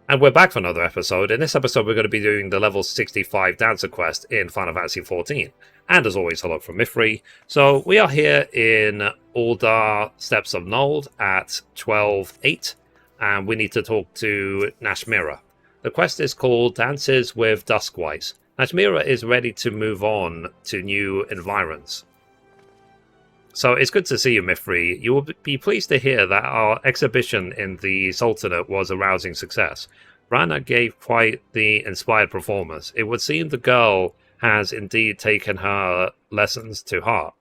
And we're back for another episode. In this episode, we're going to be doing the level 65 Dancer quest in Final Fantasy XIV. And as always, hello from Mithrie. So we are here in Aldar Steps of Nold at 12.8, and we need to talk to Nashmira. The quest is called Dances with Duskwise. Nashmira is ready to move on to new environs. So it's good to see you, Mithrie. You will be pleased to hear that our exhibition in the Sultanate was a rousing success. Rana gave quite the inspired performance. It would seem the girl has indeed taken her lessons to heart.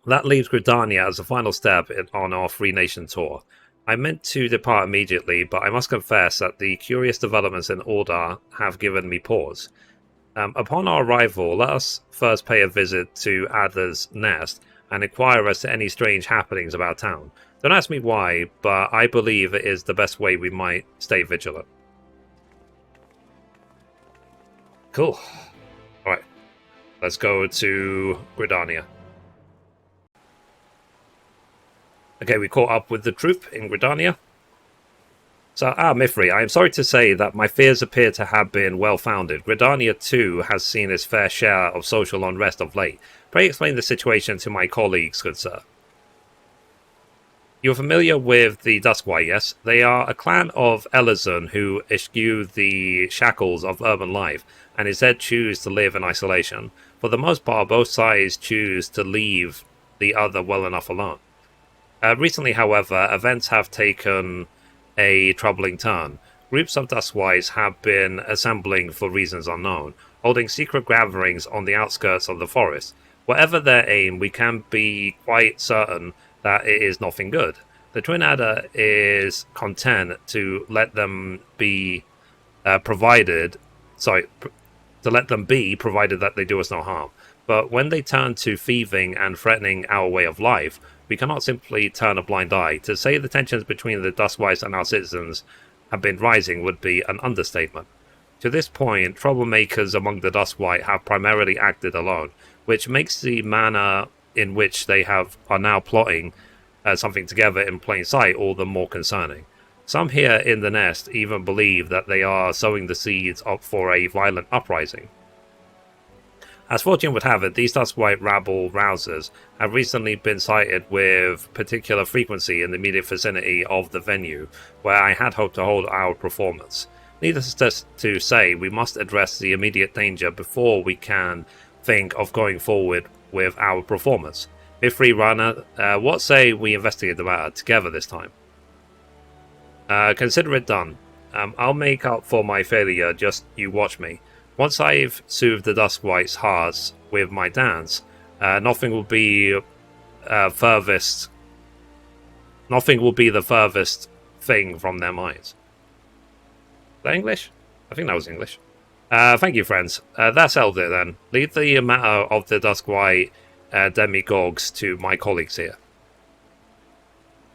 That leaves Gridania as the final step on our Free Nation tour. I meant to depart immediately, but I must confess that the curious developments in Aldar have given me pause. Upon our arrival, let us first pay a visit to Adler's Nest and inquire as to any strange happenings about town. Don't ask me why, but I believe it is the best way we might stay vigilant. Cool. Alright, let's go to Gridania. Okay, we caught up with the troop in Gridania. So, Mithrie, I am sorry to say that my fears appear to have been well-founded. Gridania, too, has seen its fair share of social unrest of late. Pray explain the situation to my colleagues, good sir. You're familiar with the Duskwise, yes? They are a clan of Elizon who eschew the shackles of urban life, and instead choose to live in isolation. For the most part, both sides choose to leave the other well enough alone. Recently, however, events have taken a troubling turn. Groups of Duskwise have been assembling for reasons unknown, holding secret gatherings on the outskirts of the forest. Whatever their aim, we can be quite certain that it is nothing good. The Twin Adder is content to let them be provided that they do us no harm. But when they turn to thieving and threatening our way of life, we cannot simply turn a blind eye. To say the tensions between the Duskwise and our citizens have been rising would be an understatement. To this point, troublemakers among the Duskwise have primarily acted alone, which makes the manner in which they are now plotting something together in plain sight all the more concerning. Some here in the nest even believe that they are sowing the seeds up for a violent uprising. As fortune would have it, these Duskwise rabble rousers have recently been sighted with particular frequency in the immediate vicinity of the venue where I had hoped to hold our performance. Needless to say, we must address the immediate danger before we can think of going forward with our performance. Mithrie, Rana, what say we investigate the matter together this time? Consider it done. I'll make up for my failure, just you watch me. Once I've soothed the Duskwise's hearts with my dance, nothing will be the furthest thing from their minds. Is that English? I think that was English. Thank you, friends. That's held it then. Leave the matter of the Duskwise demigods to my colleagues here.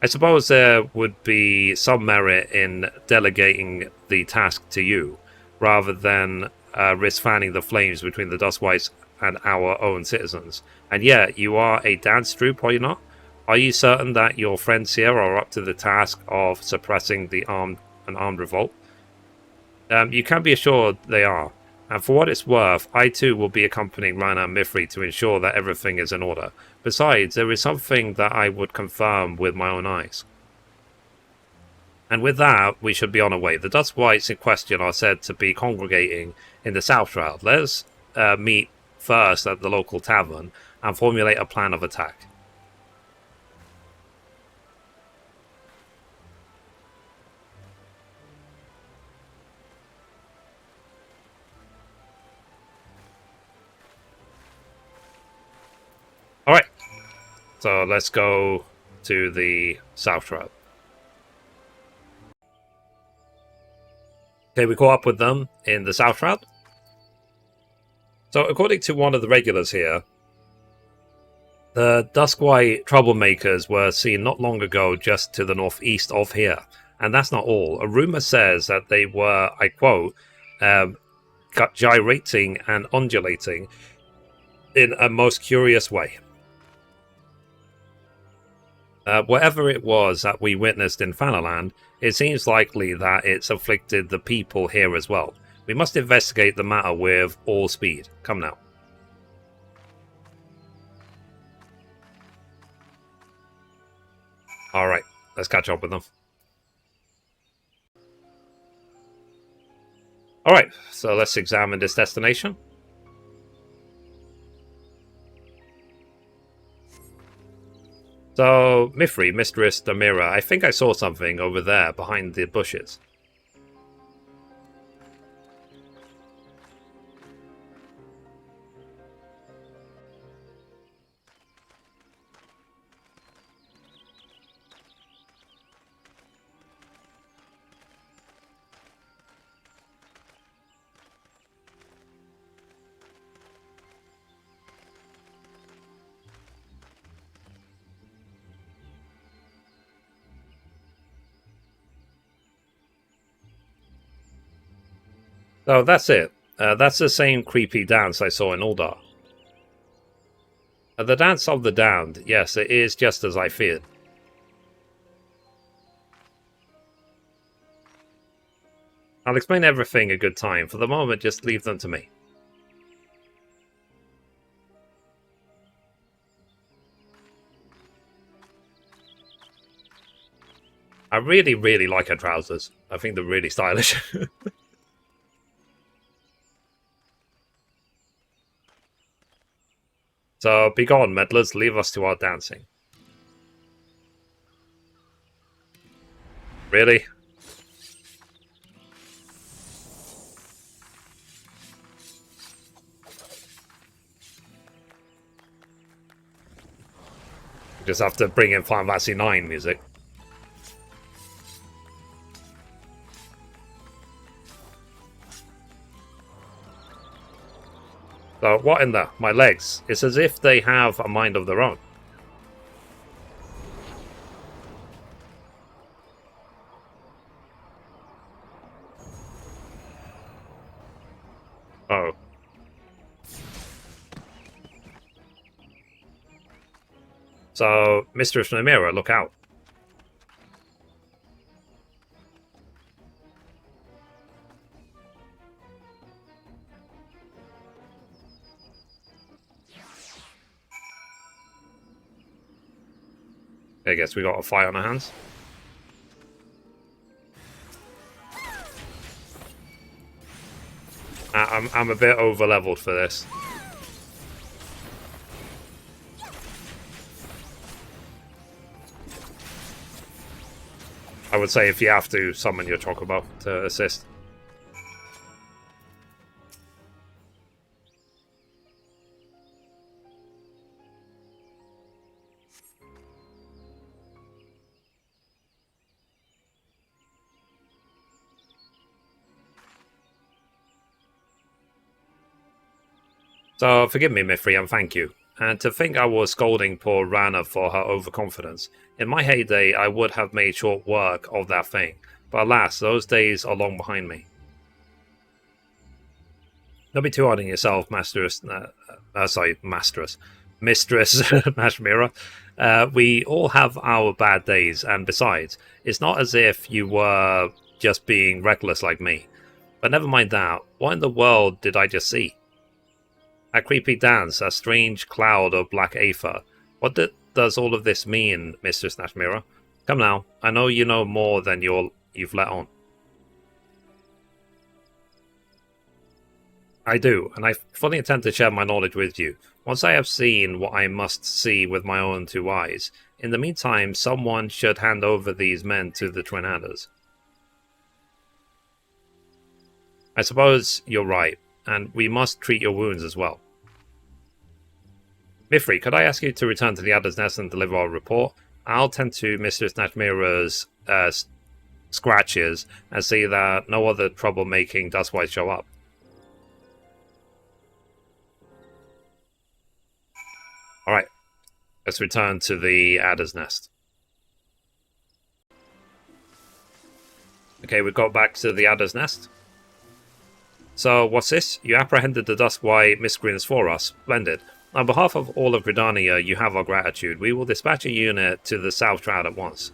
I suppose there would be some merit in delegating the task to you, rather than risk fanning the flames between the Duskwise and our own citizens. And yet, you are a dance troupe, are you not? Are you certain that your friends here are up to the task of suppressing an armed revolt? You can be assured they are. And for what it's worth, I too will be accompanying Rana and Mithrie to ensure that everything is in order. Besides, there is something that I would confirm with my own eyes. And with that, we should be on our way. The Duskwise in question are said to be congregating in the South Shroud. Let us meet first at the local tavern and formulate a plan of attack. Alright, so let's go to the South Shroud. Okay, we caught up with them in the South Shroud. So, according to one of the regulars here, the Duskwise troublemakers were seen not long ago just to the northeast of here. And that's not all. A rumor says that they were, I quote, gyrating and undulating in a most curious way. Whatever it was that we witnessed in Fanaland, it seems likely that it's afflicted the people here as well. We must investigate the matter with all speed. Come now. Alright, let's catch up with them. Alright, so let's examine this destination. So, Mithrie, Mistress Damira, I think I saw something over there behind the bushes. So that's it. That's the same creepy dance I saw in Uldar. The Dance of the Damned, yes, it is just as I feared. I'll explain everything a good time. For the moment, just leave them to me. I really, really like her trousers. I think they're really stylish. So, begone, meddlers, leave us to our dancing. Really? Just have to bring in Final Fantasy IX music. So, what in the... my legs? It's as if they have a mind of their own. Oh. So, Mistress Namira, look out. I guess we got a fight on our hands. I'm a bit over leveled for this. I would say if you have to summon your Chocobo to assist. So forgive me, Mithrie, and thank you. And to think I was scolding poor Rana for her overconfidence. In my heyday, I would have made short work of that thing. But alas, those days are long behind me. Don't be too hard on yourself, Mistress Nashmira. We all have our bad days, and besides, it's not as if you were just being reckless like me. But never mind that. What in the world did I just see? A creepy dance, a strange cloud of black aether. What does all of this mean, Mistress Nashmira? Come now, I know you know more than you've let on. I do, and I fully intend to share my knowledge with you, once I have seen what I must see with my own two eyes. In the meantime, someone should hand over these men to the Twin Adders. I suppose you're right, and we must treat your wounds as well. Mithrie, could I ask you to return to the Adder's Nest and deliver our report? I'll tend to Mistress Nashmira's scratches and see that no other troublemaking dustwites show up. Alright, let's return to the Adder's Nest. Okay, we've got back to the Adder's Nest. So, what's this? You apprehended the Dustwhite miscreants for us. Splendid. On behalf of all of Gridania, you have our gratitude. We will dispatch a unit to the South Shroud at once.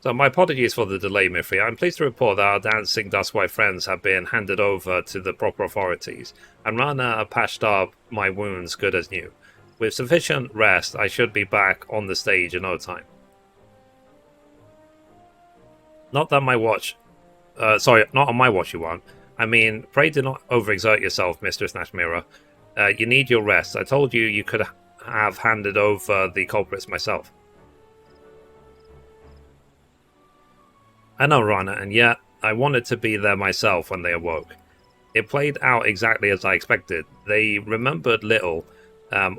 So my apologies for the delay, Mithrie. I'm pleased to report that our dancing Duskwise friends have been handed over to the proper authorities, and Rana patched up my wounds good as new. With sufficient rest, I should be back on the stage in no time. Not that my watch... sorry, not on my watch you won't. I mean, pray do not overexert yourself, Mistress Nashmira. You need your rest. I told you you could have handed over the culprits myself. I know, Rana, and yet I wanted to be there myself when they awoke. It played out exactly as I expected. They remembered little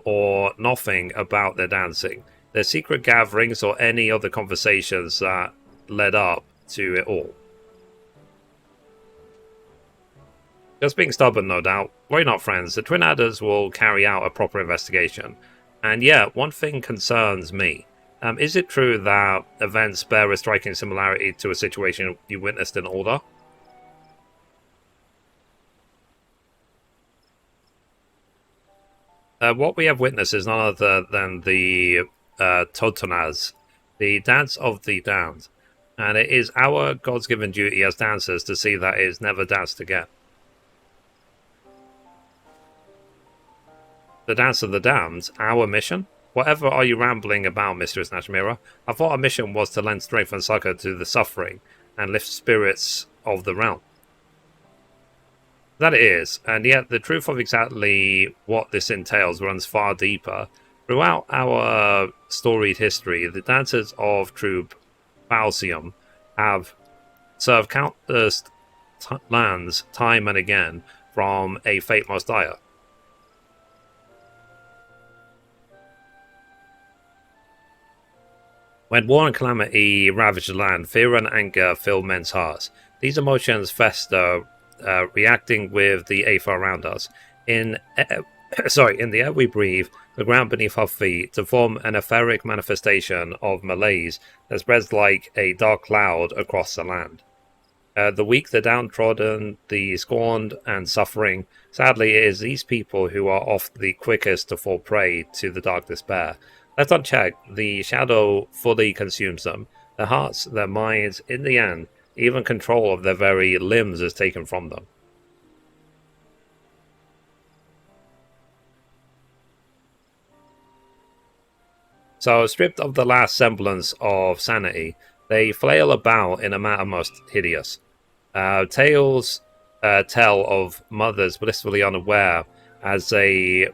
or nothing about their dancing, their secret gatherings, or any other conversations that led up to it all. Just being stubborn, no doubt. Worry not, friends. The Twin Adders will carry out a proper investigation. And yeah, one thing concerns me. Is it true that events bear a striking similarity to a situation you witnessed in Alder? What we have witnessed is none other than the Totonaz, the Dance of the Damned, and it is our God's given duty as dancers to see that it is never danced again. The Dance of the Damned, our mission? Whatever are you rambling about, Mistress Nashmira? I thought our mission was to lend strength and succor to the suffering and lift spirits of the realm. That it is, and yet the truth of exactly what this entails runs far deeper. Throughout our storied history, the dancers of Troop Falsium have served countless lands time and again from a fate most dire. When war and calamity ravage the land, fear and anger fill men's hearts. These emotions fester, reacting with the aether around us. In the air we breathe, the ground beneath our feet, to form an etheric manifestation of malaise that spreads like a dark cloud across the land. The weak, the downtrodden, the scorned and suffering. Sadly, it is these people who are oft the quickest to fall prey to the dark despair. Left unchecked, the shadow fully consumes them. Their hearts, their minds, in the end, even control of their very limbs is taken from them. So, stripped of the last semblance of sanity, they flail about in a manner most hideous. Tales tell of mothers blissfully unaware as they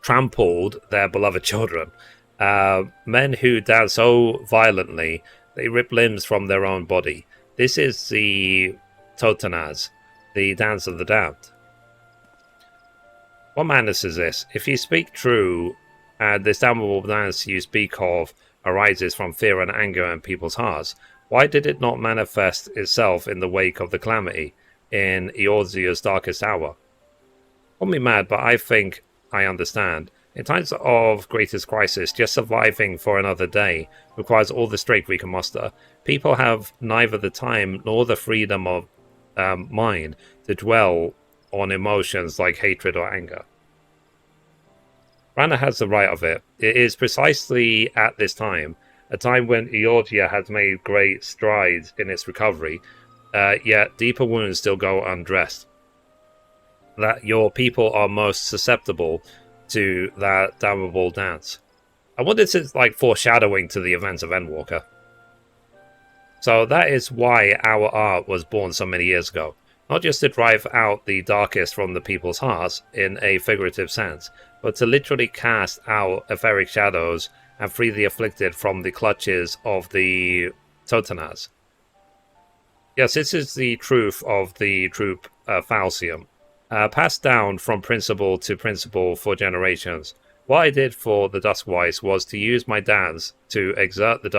trampled their beloved children. Men who dance so violently they rip limbs from their own body. This is the Totonaz, the Dance of the Damned. What madness is this? If you speak true, this damnable dance you speak of arises from fear and anger in people's hearts, why did it not manifest itself in the wake of the calamity, in Eorzea's darkest hour? Call me mad, but I think I understand. In times of greatest crisis, just surviving for another day requires all the strength we can muster. People have neither the time nor the freedom of mind to dwell on emotions like hatred or anger. Rana has the right of it. It is precisely at this time, a time when Eorzea has made great strides in its recovery, yet deeper wounds still go undressed, that your people are most susceptible to that damnable dance. I wonder if it's like foreshadowing to the events of Endwalker. So that is why our art was born so many years ago. Not just to drive out the darkest from the people's hearts in a figurative sense, but to literally cast out etheric shadows and free the afflicted from the clutches of the Totonaz. Yes, this is the truth of the troop Falsium. Passed down from principle to principle for generations. What I did for the Duskwise was to use my dance to extract the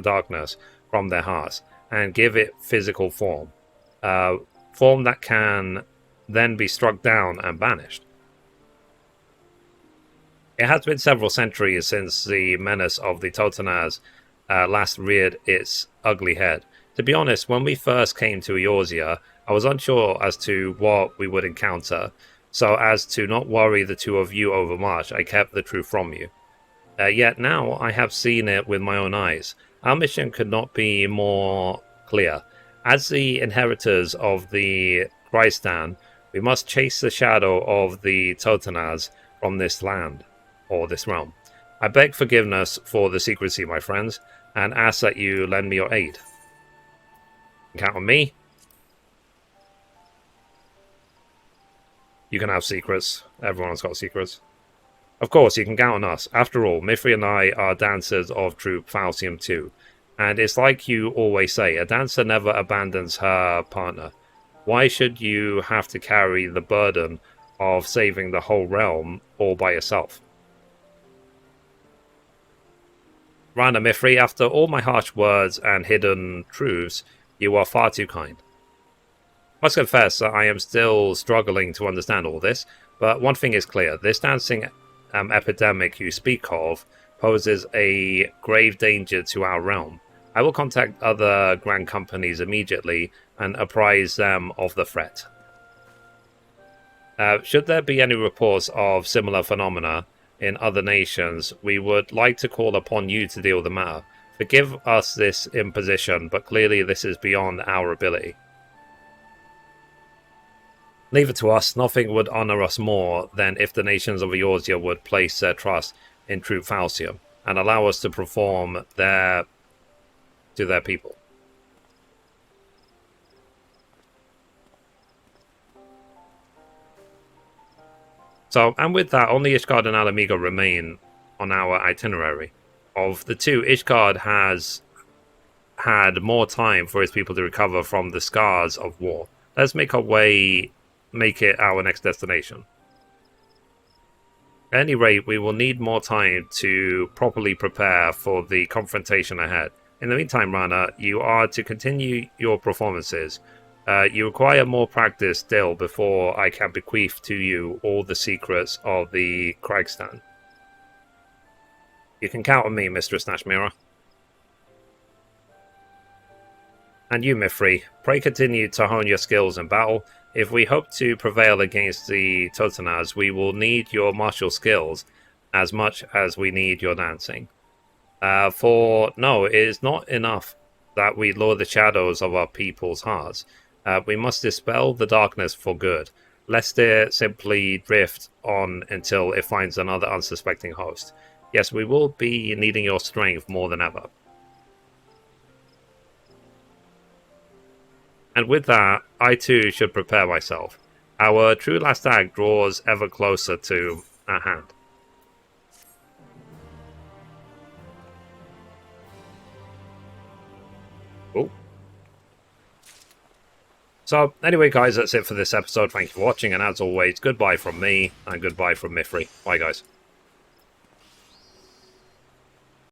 darkness from their hearts and give it physical form. Form that can then be struck down and banished. It has been several centuries since the menace of the Totenaz last reared its ugly head. To be honest, when we first came to Eorzea, I was unsure as to what we would encounter, so as to not worry the two of you overmuch, I kept the truth from you. Yet now I have seen it with my own eyes. Our mission could not be more clear. As the inheritors of the Christan, we must chase the shadow of the Totenaz from this land, or this realm. I beg forgiveness for the secrecy, my friends, and ask that you lend me your aid. Count on me. You can have secrets. Everyone's got secrets. Of course, you can count on us. After all, Mithrie and I are dancers of Troop Falcium 2. And it's like you always say, a dancer never abandons her partner. Why should you have to carry the burden of saving the whole realm all by yourself? Rana Mithrie, after all my harsh words and hidden truths, you are far too kind. Must confess that I am still struggling to understand all this, but one thing is clear. This dancing epidemic you speak of poses a grave danger to our realm. I will contact other grand companies immediately and apprise them of the threat. Should there be any reports of similar phenomena in other nations, we would like to call upon you to deal with the matter. Forgive us this imposition, but clearly this is beyond our ability. Leave it to us. Nothing would honor us more than if the nations of Eorzea would place their trust in Troop Falcium and allow us to perform to their people. So, and with that, only Ishgard and Alamigo remain on our itinerary. Of the two, Ishgard has had more time for his people to recover from the scars of war. Let's make it our next destination. At any rate, we will need more time to properly prepare for the confrontation ahead. In the meantime, Rana, you are to continue your performances. You require more practice still before I can bequeath to you all the secrets of the Krigstan. You can count on me, Mistress Nashmira. And you, Mithrie, pray continue to hone your skills in battle. If we hope to prevail against the Totenaz, we will need your martial skills as much as we need your dancing. For no, it is not enough that we lure the shadows of our people's hearts. We must dispel the darkness for good, lest it simply drift on until it finds another unsuspecting host. Yes, we will be needing your strength more than ever. And with that, I too should prepare myself. Our true last act draws ever closer to our hand. Oh. So, anyway guys, that's it for this episode. Thank you for watching, and as always, goodbye from me, and goodbye from Mithrie. Bye guys.